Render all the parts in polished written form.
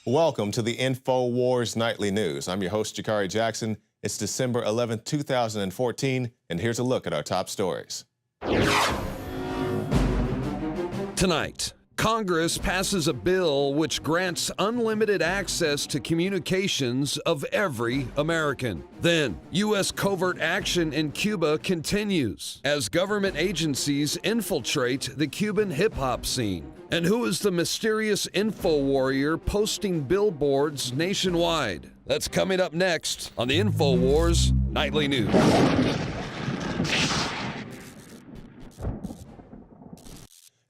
Welcome to the INFOWARS Nightly News. I'm your host, Jakari Jackson. It's December 11th, 2014, and here's a look at our top stories. Tonight, Congress passes a bill which grants unlimited access to communications of every American. Then, U.S. covert action in Cuba continues as government agencies infiltrate the Cuban hip-hop scene. And who is the mysterious info warrior posting billboards nationwide? That's coming up next on the INFOWARS Nightly News.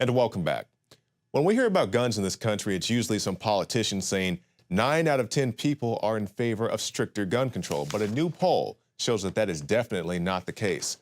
And welcome back. When we hear about guns in this country, it's usually some politician saying 9 out of 10 people are in favor of stricter gun control. But a new poll shows that that is definitely not the case.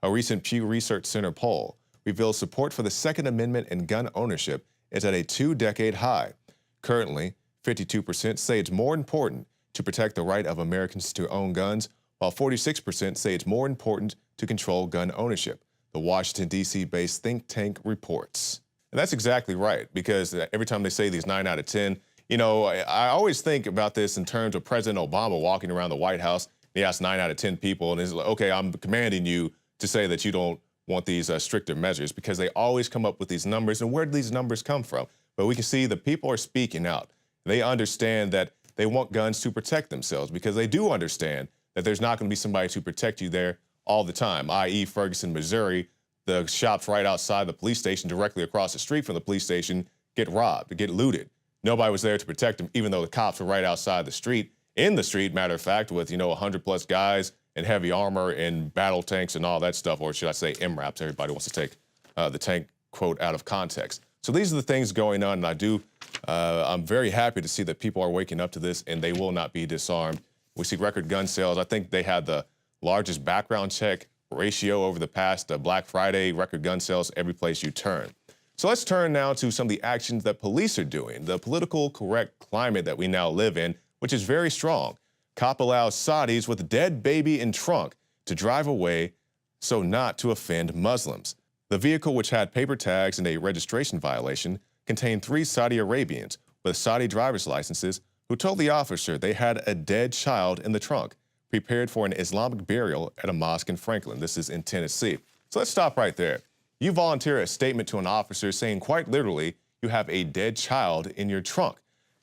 A recent Pew Research Center poll reveals support for the Second Amendment and gun ownership is at a 2-decade high. Currently, 52% say it's more important to protect the right of Americans to own guns, while 46% say it's more important to control gun ownership, the Washington, D.C.-based think tank reports. And that's exactly right, because every time they say these 9 out of 10, you know, I always think about this in terms of President Obama walking around the White House. He asked 9 out of 10 people, and he's like, okay, I'm commanding you to say that you don't want these stricter measures, because they always come up with these numbers. And where do these numbers come from? But we can see the people are speaking out. They understand that they want guns to protect themselves, because they do understand that there's not going to be somebody to protect you there all the time, i.e. Ferguson, Missouri. The shops right outside the police station, directly across the street from the police station, get robbed, get looted. Nobody was there to protect them, even though the cops were right outside the street, in the street, matter of fact, with, 100+ guys in heavy armor and battle tanks and all that stuff, or should I say MRAPs? Everybody wants to take the tank quote out of context. So these are the things going on, and I'm very happy to see that people are waking up to this, and they will not be disarmed. We see record gun sales. I think they had the largest background check ratio over the past Black Friday, record gun sales every place you turn. So let's turn now to some of the actions that police are doing. The political correct climate that we now live in, which is very strong. Cop allows Saudis with dead baby in trunk to drive away so not to offend Muslims. The vehicle, which had paper tags and a registration violation, contained 3 Saudi Arabians with Saudi driver's licenses who told the officer they had a dead child in the trunk, prepared for an Islamic burial at a mosque in Franklin. This is in Tennessee. So let's stop right there. You volunteer a statement to an officer saying quite literally you have a dead child in your trunk.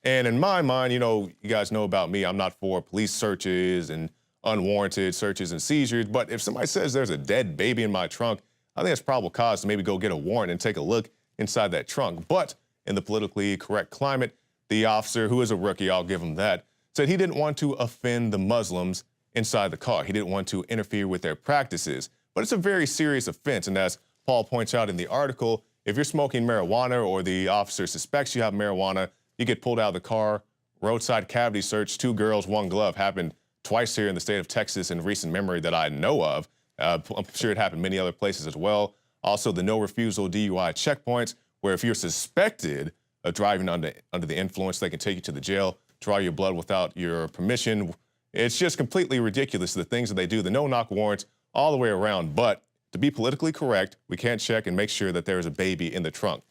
And in my mind, you guys know about me, I'm not for police searches and unwarranted searches and seizures, but if somebody says there's a dead baby in my trunk, I think that's probable cause to maybe go get a warrant and take a look inside that trunk. But in the politically correct climate, the officer, who is a rookie, I'll give him that, said he didn't want to offend the Muslims inside the car. He didn't want to interfere with their practices. But it's a very serious offense. And as Paul points out in the article, if you're smoking marijuana or the officer suspects you have marijuana, you get pulled out of the car. Roadside cavity search, 2 girls, 1 glove, happened twice here in the state of Texas in recent memory that I know of. I'm sure it happened many other places as well. Also, the no refusal DUI checkpoints, where if you're suspected of driving under the influence, they can take you to the jail, draw your blood without your permission. It's just completely ridiculous, the things that they do, the no-knock warrants all the way around. But to be politically correct, we can't check and make sure that there is a baby in the trunk.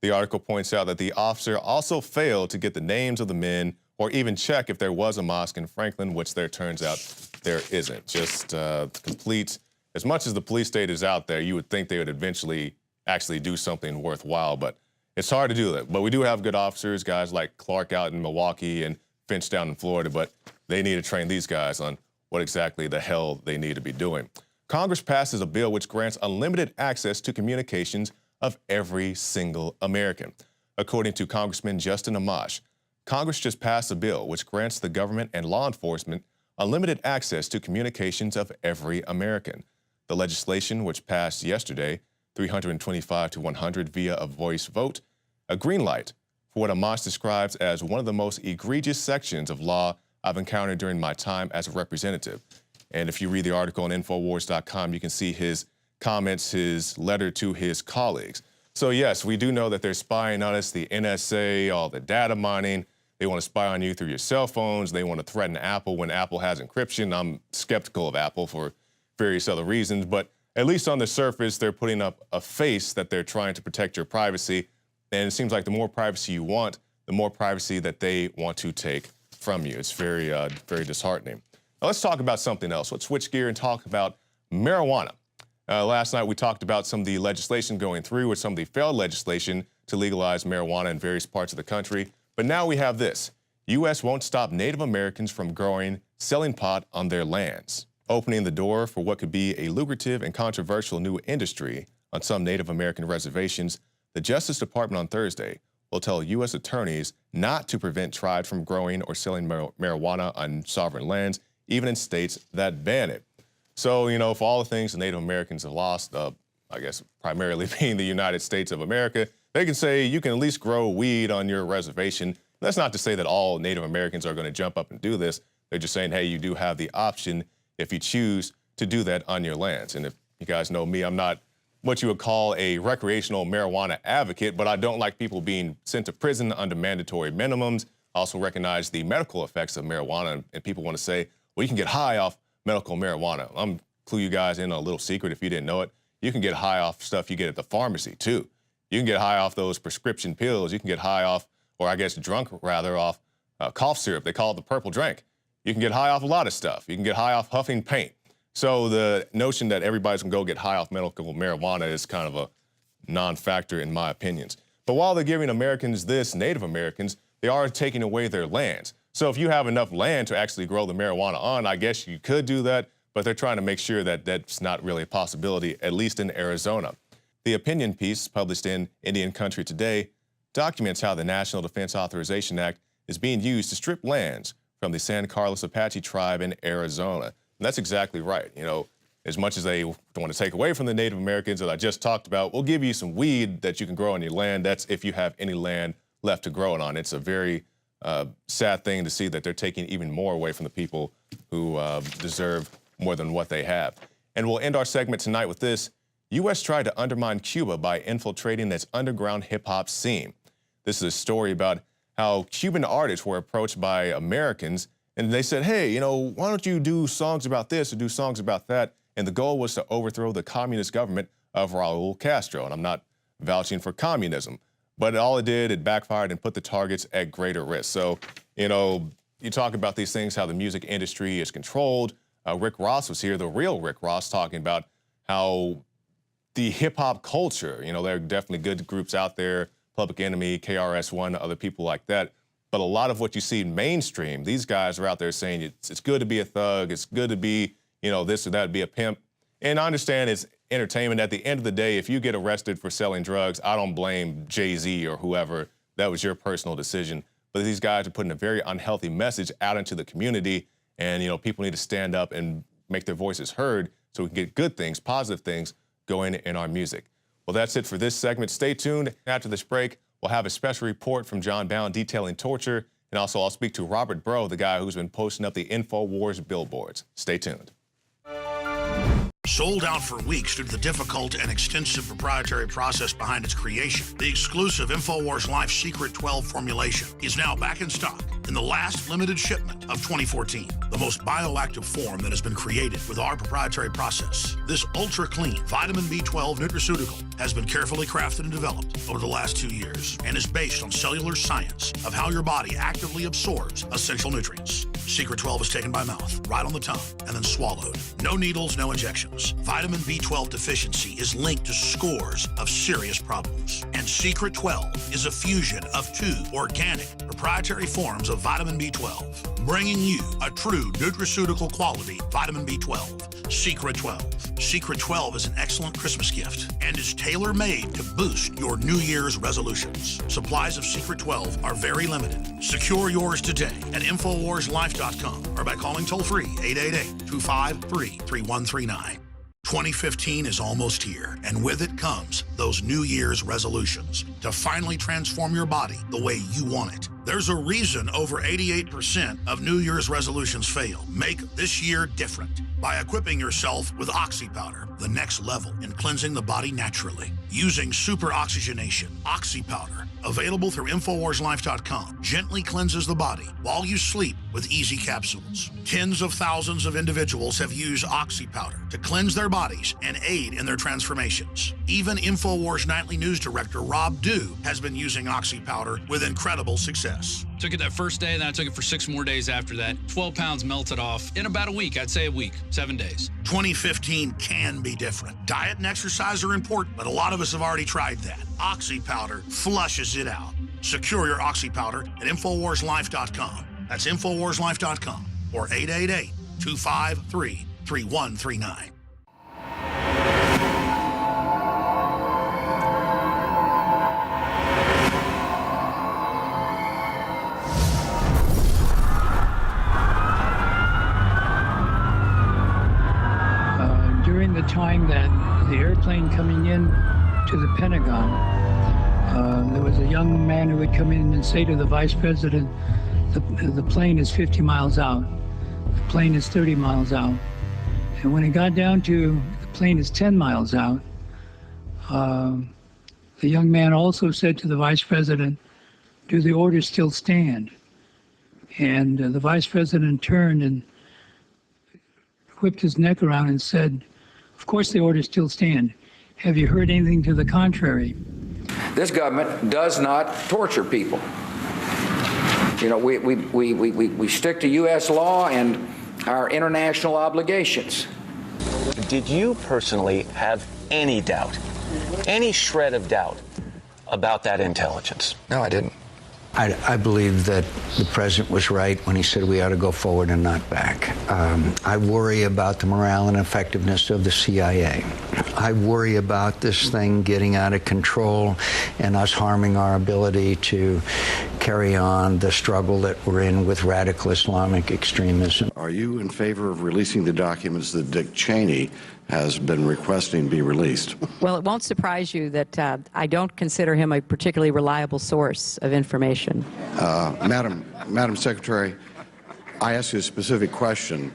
The article points out that the officer also failed to get the names of the men or even check if there was a mosque in Franklin, which there turns out there isn't. Just complete, as much as the police state is out there, you would think they would eventually actually do something worthwhile, but it's hard to do that. But we do have good officers, guys like Clark out in Milwaukee and Finch down in Florida, but they need to train these guys on what exactly the hell they need to be doing. Congress passes a bill which grants unlimited access to communications of every single American. According to Congressman Justin Amash, Congress just passed a bill which grants the government and law enforcement unlimited access to communications of every American. The legislation, which passed yesterday, 325 to 100 via a voice vote, a green light for what Amash describes as one of the most egregious sections of law I've encountered during my time as a representative. And if you read the article on Infowars.com, you can see his comments, his letter to his colleagues. So yes, we do know that they're spying on us, the NSA, all the data mining. They want to spy on you through your cell phones. They want to threaten Apple when Apple has encryption. I'm skeptical of Apple for various other reasons, but at least on the surface, they're putting up a face that they're trying to protect your privacy. And it seems like the more privacy you want, the more privacy that they want to take from you. It's very, very disheartening. Now let's talk about something else. Let's switch gear and talk about marijuana. Last night we talked about some of the legislation going through with some of the failed legislation to legalize marijuana in various parts of the country. But now we have this. U.S. won't stop Native Americans from growing, selling pot on their lands, opening the door for what could be a lucrative and controversial new industry on some Native American reservations. The Justice Department on Thursday will tell U.S. attorneys not to prevent tribes from growing or selling marijuana on sovereign lands, even in states that ban it. So, you know, for all the things the Native Americans have lost, I guess primarily being the United States of America, they can say you can at least grow weed on your reservation. That's not to say that all Native Americans are going to jump up and do this. They're just saying, hey, you do have the option if you choose to do that on your lands. And if you guys know me, I'm not what you would call a recreational marijuana advocate, but I don't like people being sent to prison under mandatory minimums. I also recognize the medical effects of marijuana, and people want to say, well, you can get high off medical marijuana. I'm clue you guys in on a little secret if you didn't know it. You can get high off stuff you get at the pharmacy too. You can get high off those prescription pills. You can get high off, or I guess drunk rather, off cough syrup. They call it the purple drink. You can get high off a lot of stuff. You can get high off huffing paint. So the notion that everybody's gonna go get high off medical marijuana is kind of a non-factor in my opinions. But while they're giving Americans this, Native Americans, they are taking away their lands. So if you have enough land to actually grow the marijuana on, I guess you could do that, but they're trying to make sure that that's not really a possibility, at least in Arizona. The opinion piece published in Indian Country Today documents how the National Defense Authorization Act is being used to strip lands from the San Carlos Apache tribe in Arizona. And that's exactly right. You know, as much as they don't want to take away from the Native Americans that I just talked about, we'll give you some weed that you can grow on your land. That's if you have any land left to grow it on. It's a very sad thing to see that they're taking even more away from the people who deserve more than what they have. And we'll end our segment tonight with this. U.S. tried to undermine Cuba by infiltrating its underground hip-hop scene. This is a story about how Cuban artists were approached by Americans, and they said, hey, you know, why don't you do songs about this or do songs about that? And the goal was to overthrow the communist government of Raul Castro. And I'm not vouching for communism, but all it did, it backfired and put the targets at greater risk. So, you know, you talk about these things, how the music industry is controlled. Rick Ross was here, the real Rick Ross, talking about how the hip-hop culture, you know, there are definitely good groups out there, Public Enemy, KRS-One, other people like that. But a lot of what you see mainstream, these guys are out there saying it's good to be a thug, it's good to be, you know, this or that, be a pimp. And I understand it's entertainment. At the end of the day, if you get arrested for selling drugs, I don't blame Jay-Z or whoever. That was your personal decision. But these guys are putting a very unhealthy message out into the community. And, you know, people need to stand up and make their voices heard so we can get good things, positive things going in our music. Well, that's it for this segment. Stay tuned. After this break, we'll have a special report from John Bound detailing torture. And also I'll speak to Robert Bro, the guy who's been posting up the INFOWARS billboards. Stay tuned. Sold out for weeks due to the difficult and extensive proprietary process behind its creation, the exclusive INFOWARS Life Secret 12 formulation is now back in stock in the last limited shipment of 2014. The most bioactive form that has been created with our proprietary process. This ultra-clean vitamin B12 nutraceutical has been carefully crafted and developed over the last 2 years and is based on cellular science of how your body actively absorbs essential nutrients. Secret 12 is taken by mouth, right on the tongue, and then swallowed. No needles, no injections. Vitamin B12 deficiency is linked to scores of serious problems. And Secret 12 is a fusion of 2 organic proprietary forms of vitamin B12, bringing you a true nutraceutical quality vitamin B12. Secret 12. Secret 12 is an excellent Christmas gift and is tailor-made to boost your New Year's resolutions. Supplies of Secret 12 are very limited. Secure yours today at InfoWarsLife.com or by calling toll-free 888-253-3139. 2015 is almost here, and with it comes those New Year's resolutions to finally transform your body the way you want it. There's a reason over 88% of New Year's resolutions fail. Make this year different by equipping yourself with Oxy Powder, the next level in cleansing the body naturally. Using super oxygenation, Oxy Powder, available through InfoWarsLife.com, gently cleanses the body while you sleep with easy capsules. Tens of thousands of individuals have used Oxy Powder to cleanse their bodies and aid in their transformations. Even InfoWars Nightly News Director Rob Dew has been using Oxy Powder with incredible success. Took it that first day, then I took it for 6 more days after that. 12 pounds melted off in about a week. I'd say a week, 7 days. 2015 can be different. Diet and exercise are important, but a lot of us have already tried that. Oxy Powder flushes it out. Secure your Oxy Powder at InfoWarsLife.com. That's InfoWarsLife.com or 888-253-3139. During the time that the airplane coming in to the Pentagon, there was a young man who would come in and say to the vice president, the plane is 50 miles out, the plane is 30 miles out. And when it got down to the plane is 10 miles out, the young man also said to the vice president, do the orders still stand? And the vice president turned and whipped his neck around and said, of course the orders still stand. Have you heard anything to the contrary? This government does not torture people. You know, we stick to U.S. law and our international obligations. Did you personally have any doubt, any shred of doubt about that intelligence? No, I didn't. I believe that the president was right when he said we ought to go forward and not back. I worry about the morale and effectiveness of the CIA. I worry about this thing getting out of control and us harming our ability to carry on the struggle that we're in with radical Islamic extremism. Are you in favor of releasing the documents that Dick Cheney has been requesting be released? Well, it won't surprise you that I don't consider him a particularly reliable source of information. Madam Secretary, I asked you a specific question.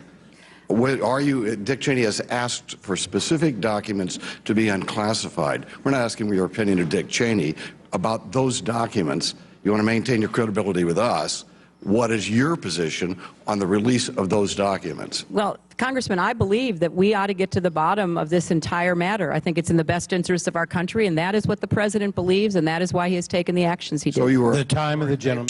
Dick Cheney has asked for specific documents to be unclassified. We're not asking for your opinion of Dick Cheney about those documents. You want to maintain your credibility with us. What is your position on the release of those documents? Well, Congressman, I believe that we ought to get to the bottom of this entire matter. I think it's in the best interest of our country, and that is what the president believes, and that is why he has taken the actions he did. So you were... The time of the gentleman.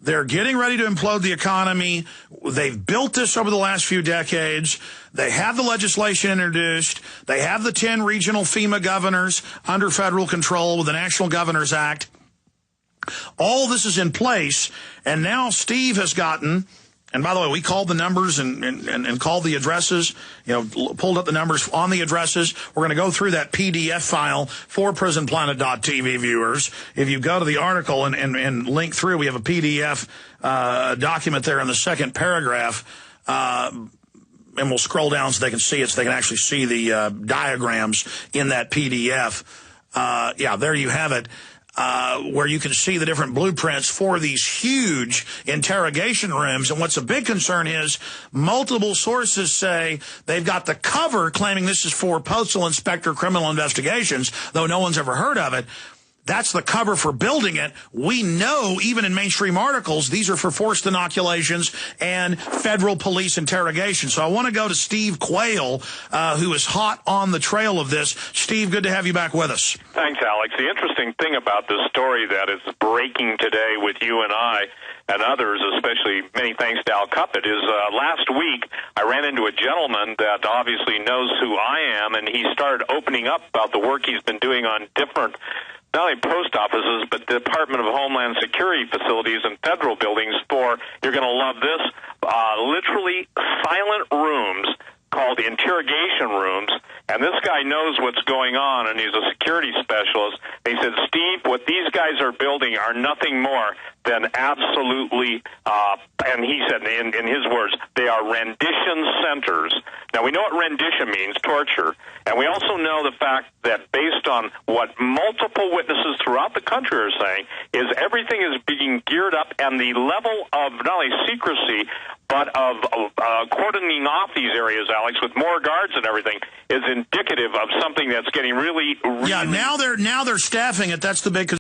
They're getting ready to implode the economy. They've built this over the last few decades. They have the legislation introduced. They have the 10 regional FEMA governors under federal control with the National Governors Act. All this is in place, and now Steve has gotten, and by the way, we called the numbers and called the addresses, pulled up the numbers on the addresses. We're going to go through that PDF file for PrisonPlanet.tv viewers. If you go to the article and link through, we have a PDF document there in the second paragraph, and we'll scroll down so they can see it, so they can actually see the diagrams in that PDF. Yeah, there you have it. Where you can see the different blueprints for these huge interrogation rooms. And what's a big concern is multiple sources say they've got the cover claiming this is for Postal Inspector Criminal Investigations, though no one's ever heard of it. That's the cover for building it. We know, even in mainstream articles, these are for forced inoculations and federal police interrogation. So I want to go to Steve Quayle, who is hot on the trail of this. Steve, good to have you back with us. Thanks, Alex. The interesting thing about this story that is breaking today with you and I and others, especially many thanks to Al Cuppet, is last week I ran into a gentleman that obviously knows who I am, and he started opening up about the work he's been doing on different not only post offices, but the Department of Homeland Security facilities and federal buildings for, you're going to love this, literally silent rooms called interrogation rooms And this guy knows what's going on, and he's a security specialist. He said, Steve, what these guys are building are nothing more than absolutely, and he said, in his words, they are rendition centers. Now, we know what rendition means, torture. And we also know the fact that based on what multiple witnesses throughout the country are saying, is everything is being geared up, and the level of not only secrecy, but of cordoning off these areas, Alex, with more guards and everything, is indicative of something that's getting really, really... Yeah, now they're staffing it. That's the big...